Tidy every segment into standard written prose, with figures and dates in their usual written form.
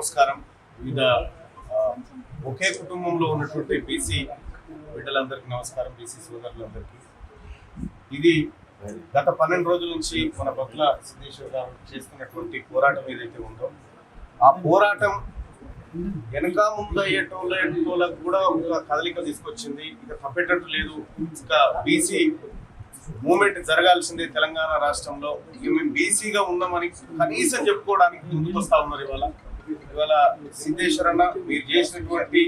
నమస్కారం. వివిధ ఒకే కుటుంబంలో ఉన్నటువంటి బీసీ బిడ్డలందరికీ నమస్కారం, బీసీ సోదరులందరికీ. ఇది గత 12 రోజుల నుంచి మన బొత్తుల సిద్ధేశ్వర్ గారు చేస్తున్నటువంటి పోరాటం ఏదైతే ఉందో, ఆ పోరాటం వెనక ముందు అయ్యేటోళ్ళకు కూడా ఒక కదలిక తీసుకొచ్చింది. ఇక తప్పేటట్టు లేదు, ఇక బీసీ మూమెంట్ జరగాల్సిందే తెలంగాణ రాష్ట్రంలో. ఇక మేము బీసీగా ఉన్నామని కనీసం చెప్పుకోవడానికి ముందుకు వస్తా ఉన్నారు. ఇవాళ సిద్ధేశ్వర్ అన్న, మీరు చేసినటువంటి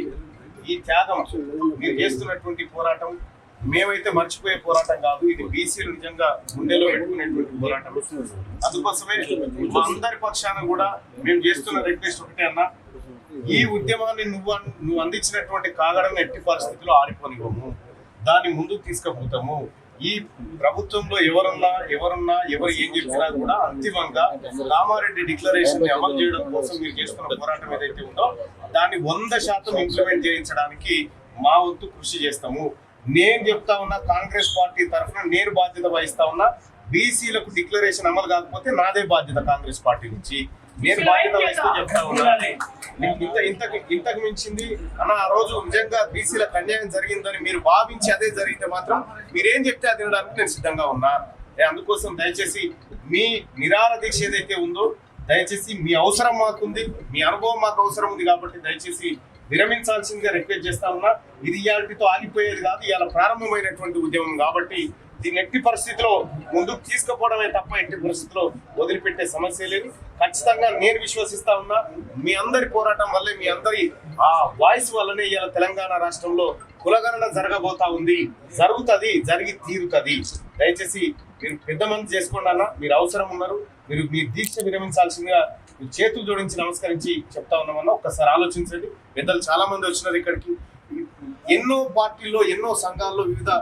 ఈ త్యాగం, మీరు చేస్తున్నటువంటి పోరాటం మేమైతే మర్చిపోయే పోరాటం కాదు. ఇది బీసీలు నిజంగా గుండెలో పెట్టుకునేటువంటి పోరాటం. అందుకోసమే మా అందరి పక్షాన కూడా మేము చేస్తున్న రిక్వెస్ట్ ఒకటే అన్న, ఈ ఉద్యమాన్ని నువ్వు అందించినటువంటి కాగడను ఎట్టి పరిస్థితుల్లో ఆరిపోనివ్వము, దాన్ని ముందుకు తీసుకుపోతాము. ఈ ప్రభుత్వంలో ఎవరు ఏం చెప్పినా కూడా అంతిమంగా కామారెడ్డి డిక్లరేషన్ అమలు చేయడం కోసం మీరు చేస్తున్న పోరాటం ఏదైతే ఉందో దాన్ని 100% ఇంప్లిమెంట్ చేయించడానికి మా వంతు కృషి చేస్తాము. నేను చెప్తా ఉన్నా, కాంగ్రెస్ పార్టీ తరఫున నేను బాధ్యత వహిస్తా ఉన్నా. బీసీలకు డిక్లరేషన్ అమలు కాకపోతే నాదే బాధ్యత. కాంగ్రెస్ పార్టీ నుంచి నేను బాధ్యత వహిస్తూ చెప్తా ఉన్నా. ఇంతకు మించింది అన్న, ఆ రోజు నిజంగా బీసీలకు అన్యాయం జరిగిందని మీరు భావించి అదే జరిగితే మాత్రం మీరేం చెప్తే అది వినడానికి నేను సిద్ధంగా ఉన్నా. అందుకోసం దయచేసి మీ నిరాహార దీక్ష ఏదైతే ఉందో, దయచేసి మీ అవసరం మాకుంది, మీ అనుభవం మాకు అవసరం ఉంది కాబట్టి దయచేసి విరమించాల్సిందిగా రిక్వెస్ట్ చేస్తా ఉన్నా. ఇది ఇయాలతో ఆగిపోయేది కాదు, ఇవాళ ప్రారంభమైనటువంటి ఉద్యమం కాబట్టి దీన్ని ఎట్టి పరిస్థితిలో ముందుకు తీసుకుపోవడమే తప్ప ఎట్టి పరిస్థితిలో వదిలిపెట్టే సమస్య లేదు. ఖచ్చితంగా నేను విశ్వసిస్తా ఉన్నా, మీ అందరి పోరాటం వల్లే, మీ అందరి ఆ వాయిస్ వల్లనే ఇవాళ తెలంగాణ రాష్ట్రంలో కులగణన జరగబోతా ఉంది. జరుగుతుంది, జరిగి తీరుతుంది. దయచేసి మీరు పెద్ద మంది చేసుకోండి అన్న, మీరు అవసరం ఉన్నారు. మీరు మీ దీక్ష విరమించాల్సిందిగా చేతులు జోడించి నమస్కరించి చెప్తా ఉన్నామన్నా. ఒక్కసారి ఆలోచించండి. పెద్దలు చాలా మంది వచ్చినారు ఇక్కడికి. ఎన్నో పార్టీల్లో, ఎన్నో సంఘాల్లో, వివిధ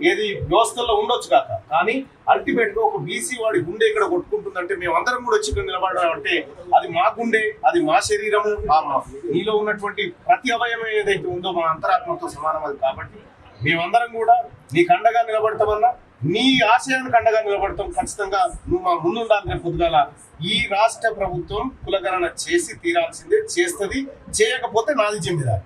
ఏది వ్యవస్థల్లో ఉండొచ్చు కాక, కానీ అల్టిమేట్ గా ఒక బీసీ వాడి గుండె ఇక్కడ కొట్టుకుంటుందంటే మేమందరం కూడా వచ్చి ఇక్కడ నిలబడడం అంటే అది మా గుండె, అది మా శరీరము, నీలో ఉన్నటువంటి ప్రతి అవయవం ఏదైతే ఉందో మా అంతరాత్మతో సమానం. అది కాబట్టి మేమందరం కూడా నీకు అండగా నిలబడతామన్నా, నీ ఆశయానికి అండగా నిలబడతాం. ఖచ్చితంగా నువ్వు మా ముందు ఉండాలి. రేపు పొద్దుగాల ఈ రాష్ట్ర ప్రభుత్వం కులగణన చేసి తీరాల్సిందే, చేస్తుంది. చేయకపోతే నాది జిమ్మేదారి.